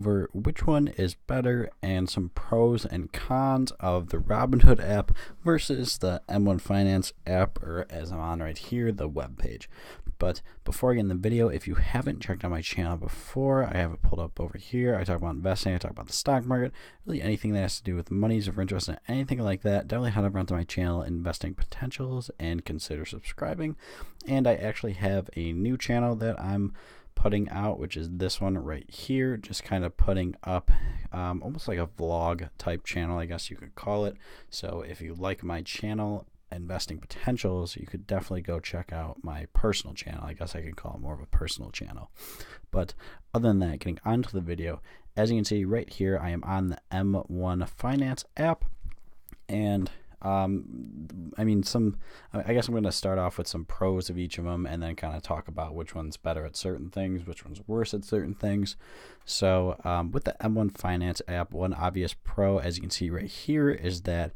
over which one is better and some pros and cons of the Robinhood app versus the M1 Finance app, or as I'm on right here, the web page. But before I get in the video, if you haven't checked out my channel before, I have it pulled up over here. I talk about investing, I talk about the stock market, really anything that has to do with money. So if you're interested in anything like that, definitely head over to my channel, Investing Potentials, and consider subscribing. And I actually have a new channel that I'm putting out, which is this one right here, just kind of putting up almost like a vlog type channel, I guess you could call it. So if you like my channel, Investing Potentials, you could definitely go check out my personal channel. I guess I could call it more of a personal channel. But other than that, getting onto the video, as you can see right here, I am on the M1 Finance app, and I guess I'm going to start off with some pros of each of them and then kind of talk about which one's better at certain things, which one's worse at certain things. So with the M1 Finance app, one obvious pro, as you can see right here, is that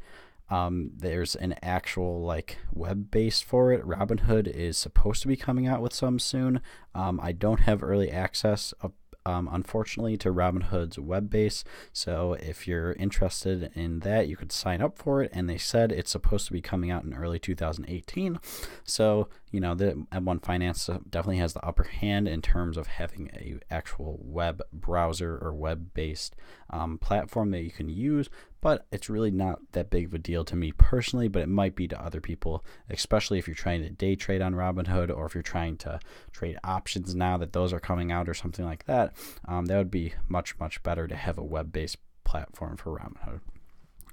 there's an actual like web base for it. Robinhood is supposed to be coming out with some soon. I don't have early access unfortunately, to Robinhood's web base. So if you're interested in that, you could sign up for it. And they said it's supposed to be coming out in early 2018. So, you know, the M1 Finance definitely has the upper hand in terms of having a actual web browser or web-based platform that you can use. But it's really not that big of a deal to me personally, but it might be to other people, especially if you're trying to day trade on Robinhood, or if you're trying to trade options now that those are coming out or something like that. That would be much, much better to have a web-based platform for Robinhood.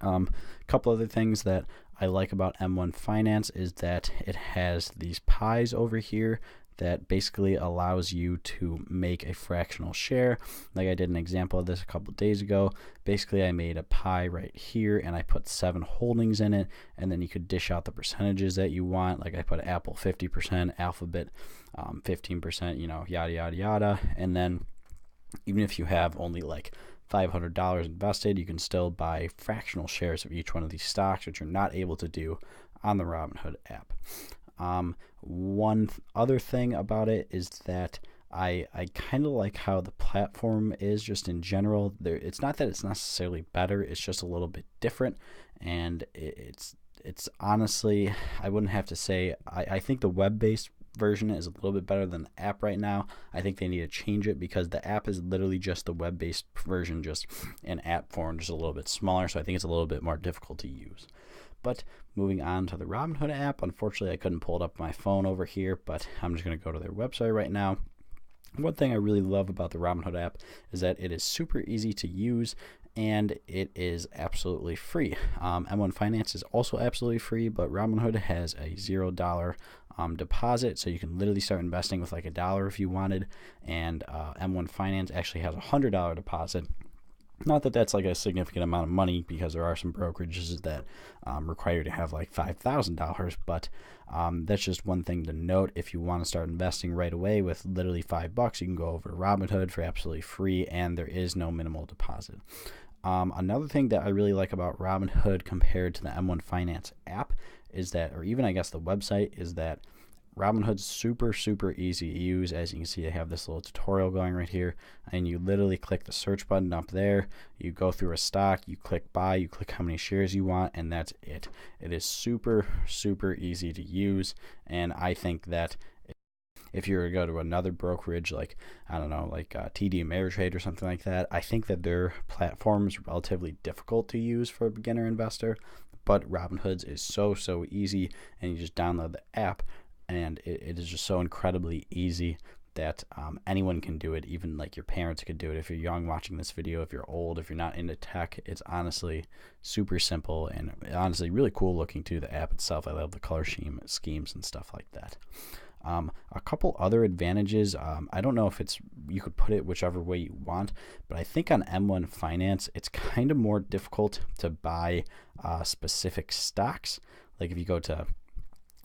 A couple other things that I like about M1 Finance is that it has these pies over here that basically allows you to make a fractional share. Like I did an example of this a couple of days ago. Basically, I made a pie right here and I put 7 holdings in it, and then you could dish out the percentages that you want. Like I put Apple 50%, Alphabet 15%, you know, yada, yada, yada. And then even if you have only like $500 invested, you can still buy fractional shares of each one of these stocks, which you're not able to do on the Robinhood app. One other thing about it is that I kind of like how the platform is just in general. It's not that it's necessarily better, it's just a little bit different, and it's honestly, I wouldn't have to say, I think the web-based version is a little bit better than the app right now. I think they need to change it because the app is literally just the web-based version, just in app form, just a little bit smaller, so I think it's a little bit more difficult to use. But moving on to the Robinhood app, unfortunately I couldn't pull it up on my phone over here, but I'm just going to go to their website right now. One thing I really love about the Robinhood app is that it is super easy to use and it is absolutely free. M1 Finance is also absolutely free, but Robinhood has a $0 deposit, so you can literally start investing with like $1 if you wanted, and M1 Finance actually has a $100 deposit. Not that that's like a significant amount of money, because there are some brokerages that require you to have like $5,000, but that's just one thing to note. If you want to start investing right away with literally $5, you can go over to Robinhood for absolutely free, and there is no minimal deposit. Another thing that I really like about Robinhood compared to the M1 Finance app is that, or even I guess the website, is that Robinhood's super, super easy to use. As you can see, they have this little tutorial going right here, and you literally click the search button up there. You go through a stock, you click buy, you click how many shares you want, and that's it. It is super, super easy to use, and I think that if you were to go to another brokerage, like, I don't know, like TD Ameritrade or something like that, I think that their platform is relatively difficult to use for a beginner investor, but Robinhood's is so, so easy, and you just download the app, and it is just so incredibly easy that anyone can do it. Even like your parents could do it. If you're young watching this video, if you're old, if you're not into tech, it's honestly super simple and honestly really cool looking too, the app itself. I love the color schemes and stuff like that. A couple other advantages, I don't know if you could put it whichever way you want, but I think on M1 Finance it's kind of more difficult to buy specific stocks. Like if you go to,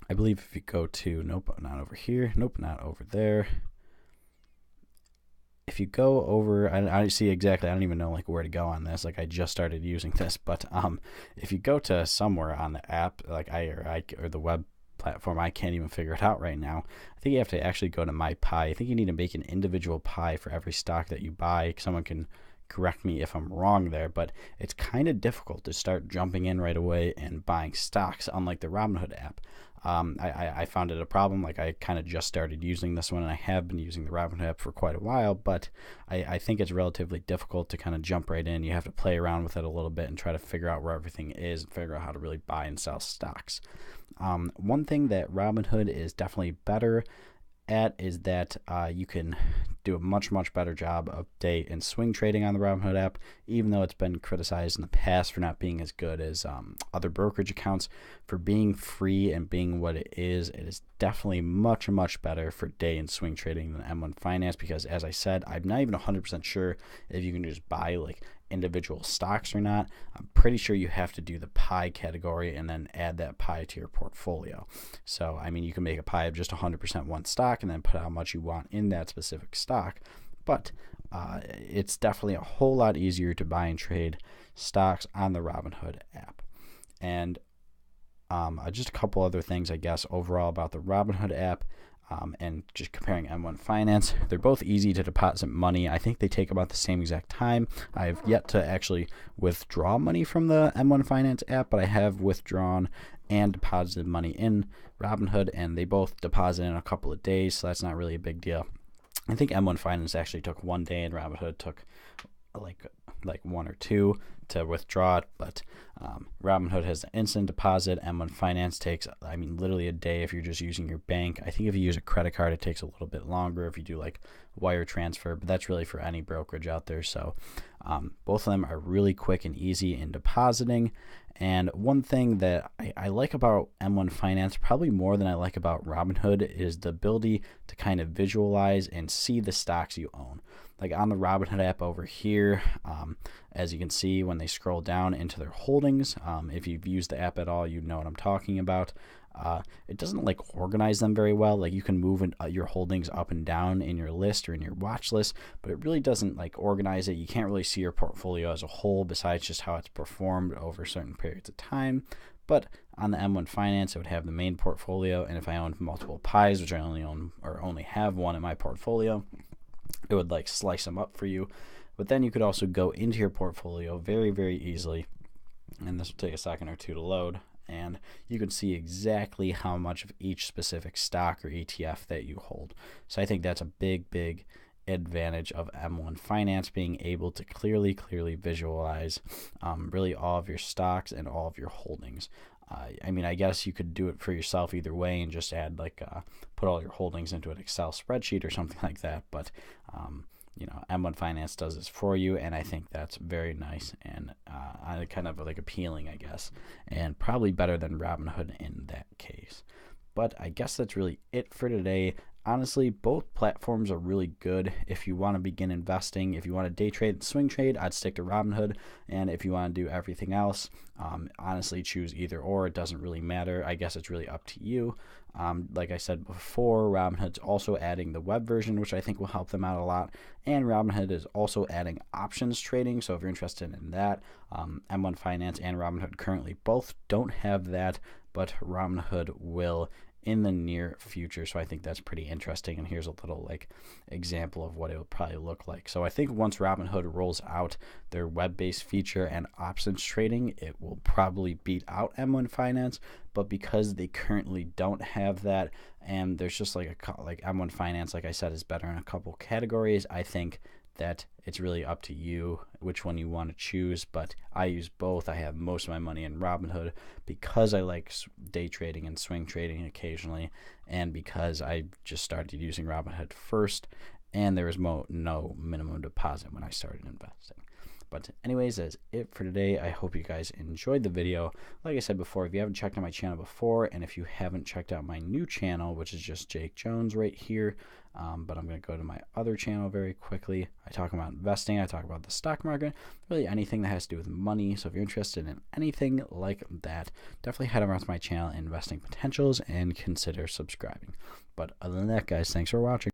I believe if you go to, nope, not over here, nope, not over there. If you go over, I see exactly, I don't even know like where to go on this. Like I just started using this, but if you go to somewhere on the app, like or the web platform, I can't even figure it out right now. I think you have to actually go to my pie. I think you need to make an individual pie for every stock that you buy. Someone can correct me if I'm wrong there, but it's kind of difficult to start jumping in right away and buying stocks, unlike the Robinhood app. I found it a problem. Like, I kind of just started using this one, and I have been using the Robinhood app for quite a while, but I think it's relatively difficult to kind of jump right in. You have to play around with it a little bit and try to figure out where everything is and figure out how to really buy and sell stocks. One thing that Robinhood is definitely better at is that you can do a much better job of day and swing trading on the Robinhood app, even though it's been criticized in the past for not being as good as other brokerage accounts. For being free and being what it is definitely much better for day and swing trading than M1 Finance, because, as I said, I'm not even 100% sure if you can just buy like individual stocks or not. I'm pretty sure you have to do the pie category and then add that pie to your portfolio. So, I mean, you can make a pie of just 100% one stock and then put how much you want in that specific stock. But it's definitely a whole lot easier to buy and trade stocks on the Robinhood app. And just a couple other things, I guess, overall about the Robinhood app. And just comparing M1 Finance, they're both easy to deposit money. I think they take about the same exact time. I've yet to actually withdraw money from the M1 Finance app, but I have withdrawn and deposited money in Robinhood, and they both deposit in a couple of days, so that's not really a big deal. I think M1 Finance actually took 1 day, and Robinhood took like 1 or 2 to withdraw it, but Robinhood has an instant deposit. M1 Finance takes, I mean, literally a day if you're just using your bank. I think if you use a credit card, it takes a little bit longer if you do like wire transfer, but that's really for any brokerage out there. So both of them are really quick and easy in depositing. And one thing that I like about M1 Finance, probably more than I like about Robinhood, is the ability to kind of visualize and see the stocks you own. Like on the Robinhood app over here, as you can see when they scroll down into their holdings, if you've used the app at all, you know what I'm talking about. It doesn't like organize them very well. Like you can move your holdings up and down in your list or in your watch list, but it really doesn't like organize it. You can't really see your portfolio as a whole besides just how it's performed over certain periods of time. But on the M1 Finance, it would have the main portfolio, and if I owned multiple pies, which I only have one in my portfolio, it would like slice them up for you. But then you could also go into your portfolio very easily, and this will take a second or two to load, and you can see exactly how much of each specific stock or ETF that you hold. So I think that's a big advantage of M1 Finance, being able to clearly visualize really all of your stocks and all of your holdings. I mean, I guess you could do it for yourself either way and just add put all your holdings into an Excel spreadsheet or something like that. But M1 Finance does this for you, and I think that's very nice and kind of like appealing, I guess, and probably better than Robinhood in that case. But I guess that's really it for today. Honestly, both platforms are really good if you want to begin investing. If you want to day trade and swing trade, I'd stick to Robinhood. And if you want to do everything else, honestly, choose either or. It doesn't really matter. I guess it's really up to you. Like I said before, Robinhood's also adding the web version, which I think will help them out a lot. And Robinhood is also adding options trading. So if you're interested in that, M1 Finance and Robinhood currently both don't have that, but Robinhood will in the near future. So I think that's pretty interesting, and here's a little example of what it will probably look like. So I think once Robinhood rolls out their web-based feature and options trading, it will probably beat out M1 Finance. But because they currently don't have that, and there's just like M1 Finance, like I said, is better in a couple categories, I think that it's really up to you which one you want to choose. But I use both. I have most of my money in Robinhood because I like day trading and swing trading occasionally, and because I just started using Robinhood first, and there was no minimum deposit when I started investing. But anyways, that's it for today. I hope you guys enjoyed the video. Like I said before, if you haven't checked out my channel before, and if you haven't checked out my new channel, which is just Jake Jones right here, but I'm going to go to my other channel very quickly. I talk about investing. I talk about the stock market, really anything that has to do with money. So if you're interested in anything like that, definitely head over to my channel, Investing Potentials, and consider subscribing. But other than that, guys, thanks for watching.